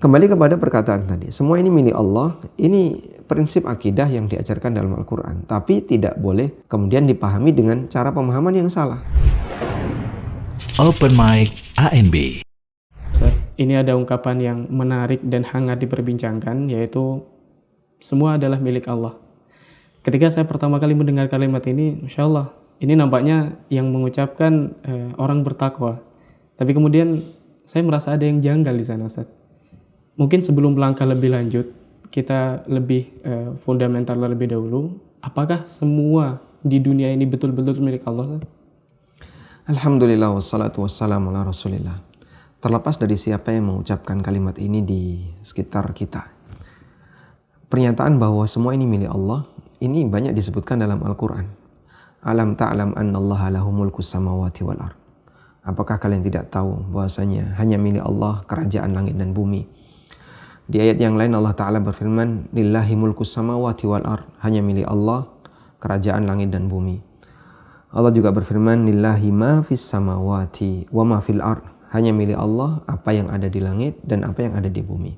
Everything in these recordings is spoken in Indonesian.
Kembali kepada perkataan tadi, semua ini milik Allah, ini prinsip akidah yang diajarkan dalam Al-Quran. Tapi tidak boleh kemudian dipahami dengan cara pemahaman yang salah. Open Mic ANB. Ini ada ungkapan yang menarik dan hangat diperbincangkan, yaitu semua adalah milik Allah. Ketika saya pertama kali mendengar kalimat ini, Masya Allah, ini nampaknya yang mengucapkan orang bertakwa. Tapi kemudian saya merasa ada yang janggal di sana, Ustaz. Mungkin sebelum melangkah lebih lanjut, kita lebih fundamental terlebih dahulu. Apakah semua di dunia ini betul-betul milik Allah, Ustaz? Alhamdulillah wassalatu wassalamu ala rasulillah. Terlepas dari siapa yang mengucapkan kalimat ini di sekitar kita, pernyataan bahwa semua ini milik Allah, ini banyak disebutkan dalam Al-Quran. Alam ta'lam annallaha lahu mulkus samawati wal ard. Apakah kalian tidak tahu bahwasanya hanya milik Allah kerajaan langit dan bumi? Di ayat yang lain Allah Ta'ala berfirman, lillahi mulkus samawati wal ard. Hanya milik Allah kerajaan langit dan bumi. Allah juga berfirman, lillahi ma fis samawati wa ma fil ard. Hanya milik Allah apa yang ada di langit dan apa yang ada di bumi.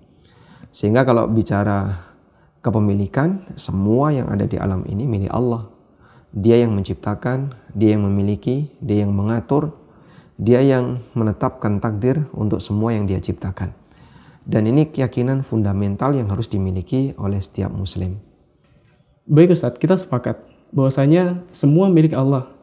Sehingga kalau bicara kepemilikan, semua yang ada di alam ini milik Allah. Dia yang menciptakan, dia yang memiliki, dia yang mengatur, dia yang menetapkan takdir untuk semua yang dia ciptakan. Dan ini keyakinan fundamental yang harus dimiliki oleh setiap muslim. Baik Ustaz, kita sepakat bahwasanya semua milik Allah.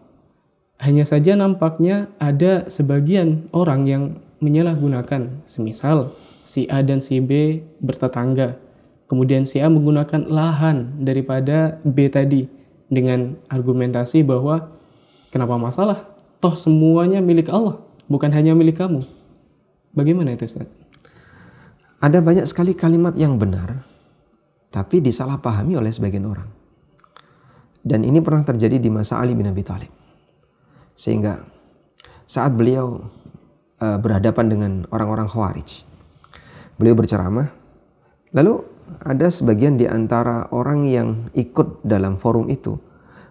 Hanya saja nampaknya ada sebagian orang yang menyalahgunakan. Semisal si A dan si B bertetangga. Kemudian si A menggunakan lahan daripada B tadi dengan argumentasi bahwa kenapa masalah? Toh semuanya milik Allah, bukan hanya milik kamu. Bagaimana itu Ustaz? Ada banyak sekali kalimat yang benar, tapi disalahpahami oleh sebagian orang. Dan ini pernah terjadi di masa Ali bin Abi Thalib. Sehingga saat beliau berhadapan dengan orang-orang Khawarij, beliau berceramah, lalu ada sebagian di antara orang yang ikut dalam forum itu,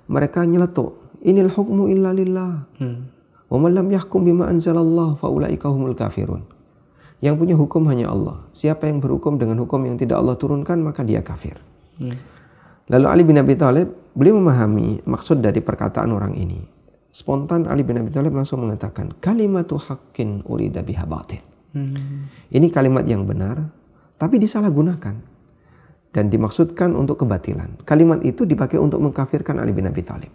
mereka nyeletuk, inil hukmu illa lillah, wa man lam yahkum bima anzalallah fa ulaika humul kafirun. Yang punya hukum hanya Allah. Siapa yang berhukum dengan hukum yang tidak Allah turunkan, maka dia kafir. Lalu Ali bin Abi Thalib, beliau memahami maksud dari perkataan orang ini. Spontan Ali bin Abi Thalib langsung mengatakan, kalimatu haqqin urida biha batil. Ini kalimat yang benar, tapi disalahgunakan. Dan dimaksudkan untuk kebatilan. Kalimat itu dipakai untuk mengkafirkan Ali bin Abi Thalib.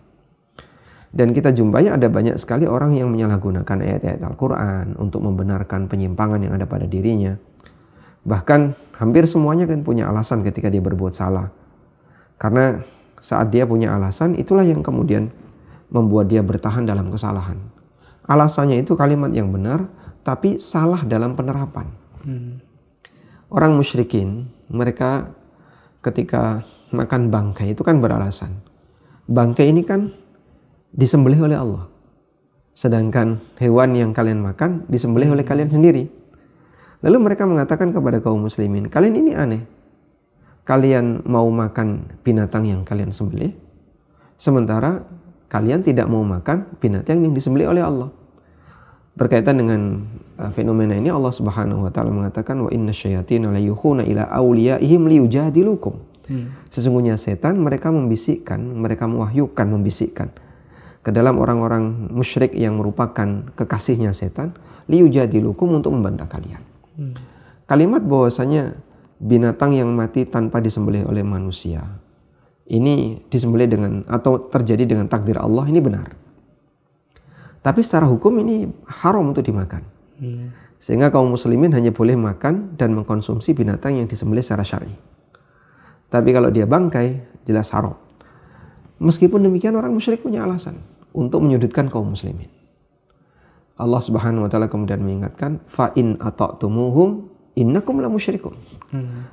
Dan kita jumpai ada banyak sekali orang yang menyalahgunakan ayat-ayat Al-Quran untuk membenarkan penyimpangan yang ada pada dirinya. Bahkan hampir semuanya kan punya alasan ketika dia berbuat salah. Karena saat dia punya alasan, itulah yang kemudian membuat dia bertahan dalam kesalahan. Alasannya itu kalimat yang benar, tapi salah dalam penerapan. Orang musyrikin, mereka ketika makan bangkai itu kan beralasan. Bangkai ini kan disembelih oleh Allah. Sedangkan hewan yang kalian makan disembelih oleh kalian sendiri. Lalu mereka mengatakan kepada kaum muslimin, kalian ini aneh. Kalian mau makan binatang yang kalian sembelih, sementara kalian tidak mau makan binatang yang disembelih oleh Allah. Berkaitan dengan fenomena ini, Allah Subhanahu wa taala mengatakan, wa inna syayatina la yukhuna ila awliyaihim liyujadilukum. Sesungguhnya setan mereka membisikkan, mereka membisikkan ke dalam orang-orang musyrik yang merupakan kekasihnya setan, liyujadilukum, untuk membantah kalian. Kalimat bahwasanya binatang yang mati tanpa disembelih oleh manusia, ini disembelih dengan atau terjadi dengan takdir Allah, ini benar. Tapi secara hukum ini haram untuk dimakan. Sehingga kaum muslimin hanya boleh makan dan mengkonsumsi binatang yang disembelih secara syar'i. Tapi kalau dia bangkai, jelas haram. Meskipun demikian, orang musyrik punya alasan untuk menyudutkan kaum muslimin. Allah Subhanahu wa taala kemudian mengingatkan, fa in ata'tumuhum innakum la musyrikun.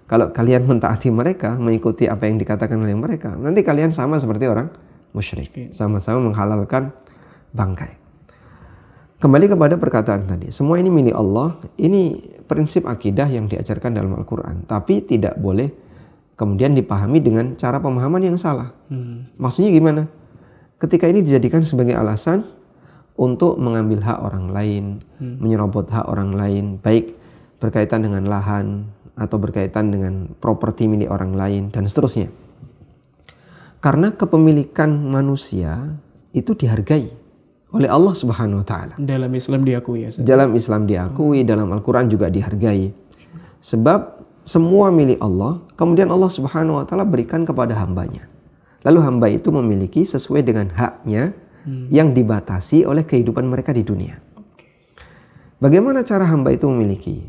Kalau kalian mentaati mereka, mengikuti apa yang dikatakan oleh mereka, nanti kalian sama seperti orang musyrik, sama-sama menghalalkan bangkai. Kembali kepada perkataan tadi, semua ini milik Allah, ini prinsip akidah yang diajarkan dalam Al-Quran, tapi tidak boleh kemudian dipahami dengan cara pemahaman yang salah. Maksudnya gimana? Ketika ini dijadikan sebagai alasan untuk mengambil hak orang lain, menyerobot hak orang lain, baik berkaitan dengan lahan atau berkaitan dengan properti milik orang lain dan seterusnya. Karena kepemilikan manusia itu dihargai oleh Allah Subhanahu wa taala. Dalam Islam diakui ya. Dalam Islam diakui, dalam Al-Qur'an juga dihargai. Sebab semua milik Allah, kemudian Allah Subhanahu wa taala berikan kepada hambanya. Lalu hamba itu memiliki sesuai dengan haknya yang dibatasi oleh kehidupan mereka di dunia. Bagaimana cara hamba itu memiliki?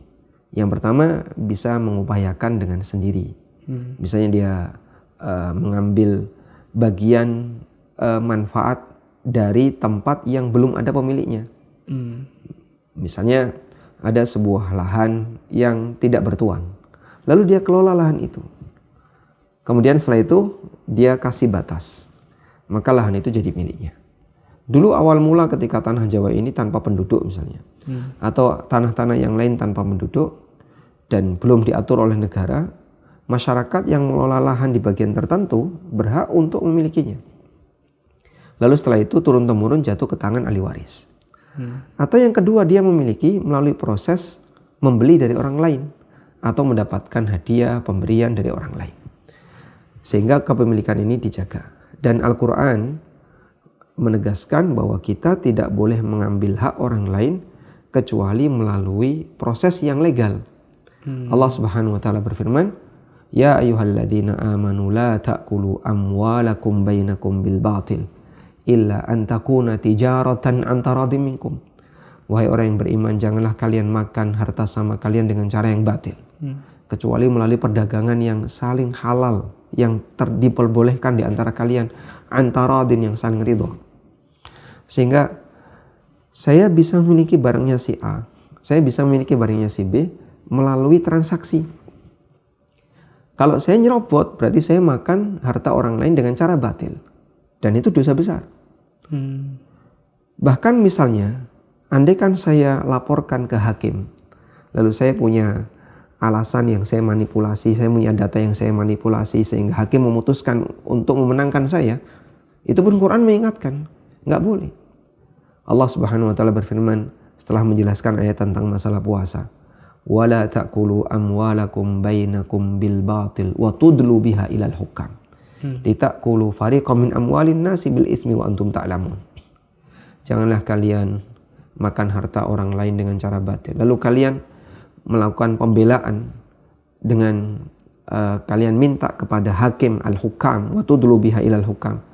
Yang pertama, bisa mengupayakan dengan sendiri. Misalnya dia mengambil bagian manfaat dari tempat yang belum ada pemiliknya. Misalnya ada sebuah lahan yang tidak bertuan, lalu dia kelola lahan itu. Kemudian setelah itu dia kasih batas, maka lahan itu jadi miliknya. Dulu awal mula ketika tanah Jawa ini tanpa penduduk misalnya, atau tanah-tanah yang lain tanpa penduduk dan belum diatur oleh negara, masyarakat yang mengelola lahan di bagian tertentu berhak untuk memilikinya. Lalu setelah itu turun-temurun jatuh ke tangan ahli waris. Atau yang kedua, dia memiliki melalui proses membeli dari orang lain atau mendapatkan hadiah pemberian dari orang lain. Sehingga kepemilikan ini dijaga. Dan Al-Quran menegaskan bahwa kita tidak boleh mengambil hak orang lain kecuali melalui proses yang legal. Allah Subhanahu wa taala berfirman, "Ya ayyuhalladzina amanu la ta'kulu amwalakum bainakum bil batil illa an takuna tijaratan an taradhim minkum." Wahai orang yang beriman, janganlah kalian makan harta sama kalian dengan cara yang batil, kecuali melalui perdagangan yang saling halal, yang diperbolehkan di antara kalian, antara din yang saling ridho. Sehingga saya bisa memiliki barangnya si A, saya bisa memiliki barangnya si B melalui transaksi. Kalau saya nyerobot, berarti saya makan harta orang lain dengan cara batil, dan itu dosa besar. Bahkan misalnya, andai kan saya laporkan ke hakim, lalu saya punya alasan yang saya manipulasi, saya punya data yang saya manipulasi sehingga hakim memutuskan untuk memenangkan saya, itu pun Quran mengingatkan, nggak boleh. Allah Subhanahu wa taala berfirman setelah menjelaskan ayat tentang masalah puasa, wala ta'kulu amwalakum bainakum bil batil wa tudlu biha ilal hukam litakulu fariqam min amwalin nasi bil itsmi wa antum ta'lamun. Janganlah kalian makan harta orang lain dengan cara batil, lalu kalian melakukan pembelaan dengan kalian minta kepada hakim al-hukam wa tudlu biha ilal hukam.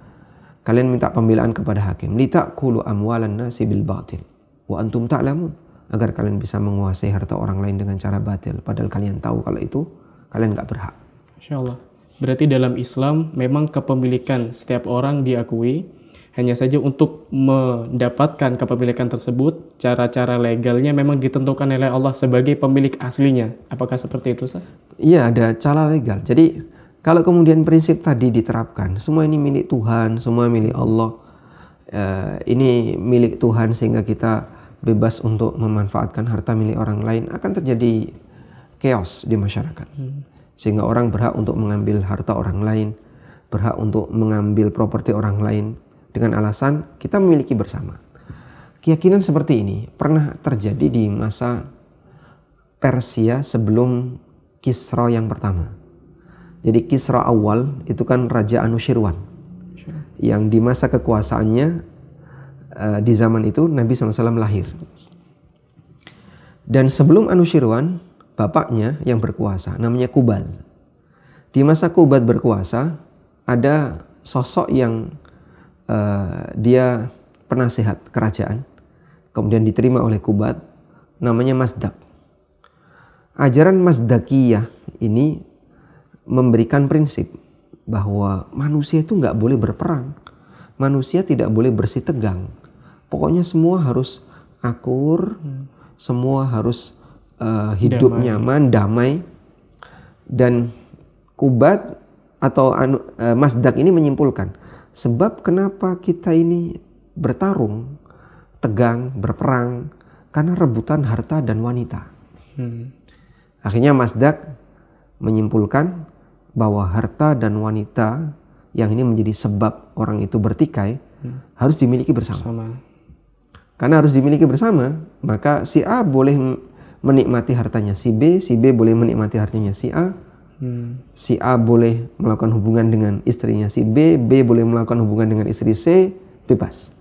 Kalian minta pembelaan kepada hakim litakulu amwalan nasi bil batil wa antum ta'lamun, agar kalian bisa menguasai harta orang lain dengan cara batil, padahal kalian tahu kalau itu kalian nggak berhak. Insya Allah. Berarti dalam Islam memang kepemilikan setiap orang diakui. Hanya saja untuk mendapatkan kepemilikan tersebut, cara-cara legalnya memang ditentukan oleh Allah sebagai pemilik aslinya. Apakah seperti itu, Ustaz? Iya, ada cara legal. Jadi kalau kemudian prinsip tadi diterapkan, semua ini milik Tuhan, semua milik Allah, ini milik Tuhan sehingga kita bebas untuk memanfaatkan harta milik orang lain, akan terjadi chaos di masyarakat. Sehingga orang berhak untuk mengambil harta orang lain, berhak untuk mengambil properti orang lain dengan alasan kita memiliki bersama. Keyakinan seperti ini pernah terjadi di masa Persia sebelum Kisra yang pertama. Jadi Kisra awal itu kan Raja Anushirwan, yang di masa kekuasaannya di zaman itu Nabi SAW lahir. Dan sebelum Anushirwan, bapaknya yang berkuasa namanya Kubad. Di masa Kubad berkuasa, ada sosok yang dia penasehat kerajaan, kemudian diterima oleh Kubad, namanya Mazdak. Ajaran Mazdakiyah ini memberikan prinsip bahwa manusia itu nggak boleh berperang, manusia tidak boleh bersih tegang, pokoknya semua harus akur, semua harus hidup nyaman, damai. Dan Kubad atau Mazdak ini menyimpulkan, sebab kenapa kita ini bertarung, tegang, berperang, karena rebutan harta dan wanita. Akhirnya Mazdak menyimpulkan bahwa harta dan wanita yang ini menjadi sebab orang itu bertikai harus dimiliki bersama. Karena harus dimiliki bersama, maka si A boleh menikmati hartanya si B boleh menikmati hartanya si A, si A boleh melakukan hubungan dengan istrinya si B boleh melakukan hubungan dengan istri C, bebas.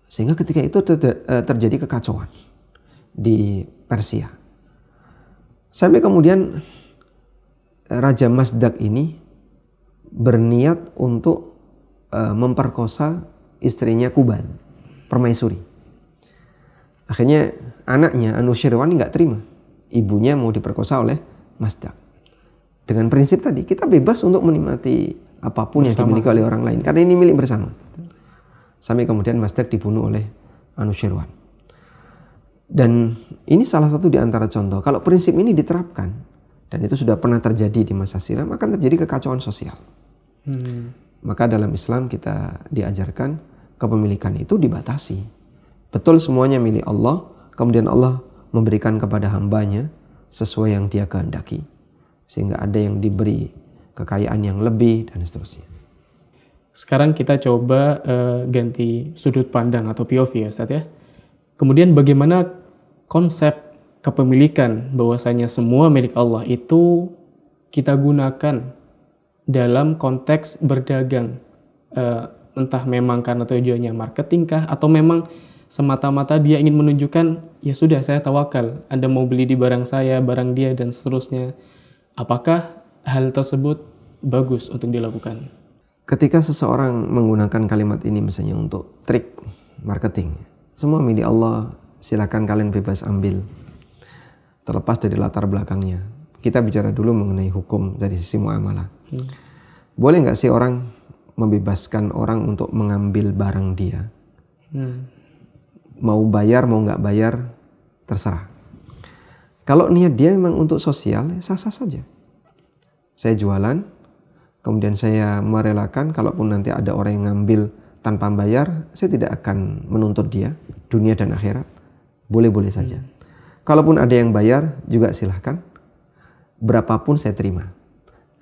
Sehingga ketika itu terjadi kekacauan di Persia. Sampai kemudian Raja Mazdak ini berniat untuk memperkosa istrinya Kubal, permaisuri. Akhirnya anaknya Anushirwan nggak terima, ibunya mau diperkosa oleh Mazdak. Dengan prinsip tadi, kita bebas untuk menikmati apapun yang dimiliki oleh orang lain, karena ini milik bersama. Sampai kemudian Mazdak dibunuh oleh Anushirwan. Dan ini salah satu di antara contoh, kalau prinsip ini diterapkan, dan itu sudah pernah terjadi di masa silam, akan terjadi kekacauan sosial. Maka dalam Islam kita diajarkan kepemilikan itu dibatasi. Betul semuanya milik Allah, kemudian Allah memberikan kepada hambanya sesuai yang dia kehendaki. Sehingga ada yang diberi kekayaan yang lebih dan seterusnya. Sekarang kita coba ganti sudut pandang atau POV ya Ustaz ya. Kemudian bagaimana konsep kepemilikan bahwasanya semua milik Allah itu kita gunakan dalam konteks berdagang, entah memang karena tujuannya marketing kah, atau memang semata-mata dia ingin menunjukkan, ya sudah saya tawakal, Anda mau beli di barang saya, barang dia, dan seterusnya. Apakah hal tersebut bagus untuk dilakukan? Ketika seseorang menggunakan kalimat ini misalnya untuk trik marketing, semua milik Allah, silakan kalian bebas ambil, terlepas dari latar belakangnya. Kita bicara dulu mengenai hukum dari sisi muamalah. Boleh nggak sih orang membebaskan orang untuk mengambil barang dia? Mau bayar mau nggak bayar terserah. Kalau niat dia memang untuk sosial, sah-sah saja. Saya jualan, kemudian saya merelakan kalaupun nanti ada orang yang ngambil tanpa bayar, saya tidak akan menuntut dia, dunia dan akhirat. Boleh-boleh saja. Kalaupun ada yang bayar juga silahkan, berapapun saya terima.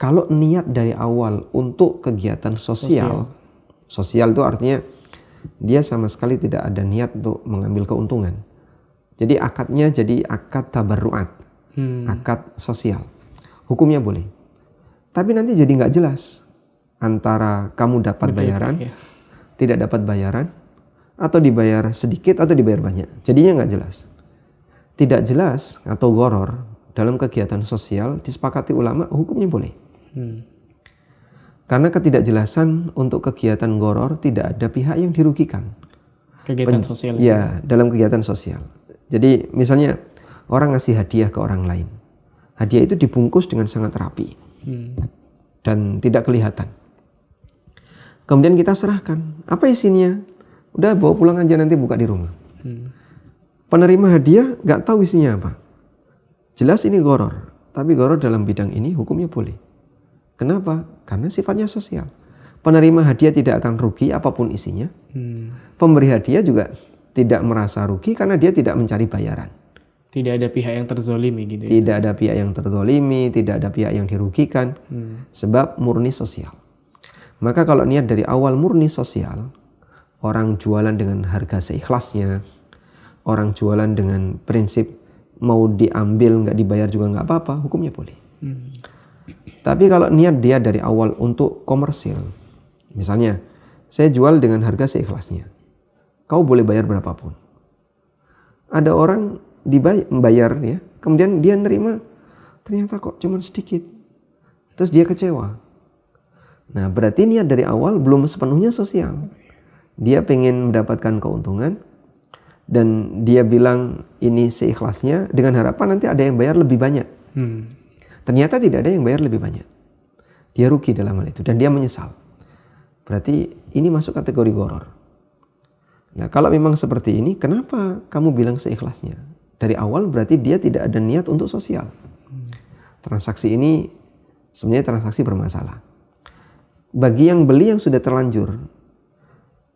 Kalau niat dari awal untuk kegiatan sosial itu artinya dia sama sekali tidak ada niat untuk mengambil keuntungan. Jadi akadnya jadi akad tabarruat, akad sosial. Hukumnya boleh. Tapi nanti jadi nggak jelas antara kamu dapat bayaran, tidak dapat bayaran, atau dibayar sedikit atau dibayar banyak. Jadinya nggak jelas. Tidak jelas atau goror dalam kegiatan sosial disepakati ulama hukumnya boleh. Karena ketidakjelasan untuk kegiatan goror tidak ada pihak yang dirugikan. Kegiatan sosial. Ya, dalam kegiatan sosial. Jadi misalnya orang ngasih hadiah ke orang lain. Hadiah itu dibungkus dengan sangat rapi dan tidak kelihatan. Kemudian kita serahkan. Apa isinya? Udah bawa pulang aja nanti buka di rumah. Penerima hadiah nggak tahu isinya apa. Jelas ini goror. Tapi goror dalam bidang ini hukumnya boleh. Kenapa? Karena sifatnya sosial. Penerima hadiah tidak akan rugi apapun isinya. Pemberi hadiah juga tidak merasa rugi karena dia tidak mencari bayaran. Tidak ada pihak yang terzolimi gitu. Tidak ada pihak yang terzolimi, tidak ada pihak yang dirugikan. Sebab murni sosial. Maka kalau niat dari awal murni sosial, orang jualan dengan harga seikhlasnya, orang jualan dengan prinsip mau diambil nggak dibayar juga nggak apa-apa, hukumnya boleh. Tapi kalau niat dia dari awal untuk komersil, misalnya saya jual dengan harga seikhlasnya, kau boleh bayar berapapun. Ada orang membayar ya, kemudian dia nerima, ternyata kok cuma sedikit, terus dia kecewa. Nah berarti niat dari awal belum sepenuhnya sosial. Dia pengen mendapatkan keuntungan dan dia bilang ini seikhlasnya dengan harapan nanti ada yang bayar lebih banyak. Ternyata tidak ada yang bayar lebih banyak. Dia rugi dalam hal itu dan dia menyesal. Berarti ini masuk kategori goror. Nah kalau memang seperti ini, kenapa kamu bilang seikhlasnya? Dari awal berarti dia tidak ada niat untuk sosial. Transaksi ini sebenarnya transaksi bermasalah. Bagi yang beli yang sudah terlanjur,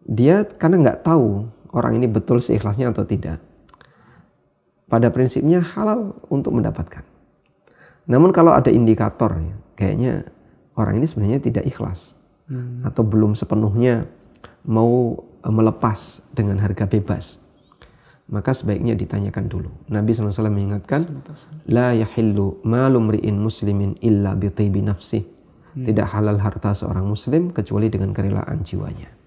dia karena nggak tahu orang ini betul seikhlasnya atau tidak. Pada prinsipnya halal untuk mendapatkan. Namun kalau ada indikator, kayaknya orang ini sebenarnya tidak ikhlas atau belum sepenuhnya mau melepas dengan harga bebas. maka sebaiknya ditanyakan dulu. Nabi SAW mengingatkan, la yahillu malumri'in muslimin illa bi tibi nafsih. Tidak halal harta seorang muslim kecuali dengan kerelaan jiwanya.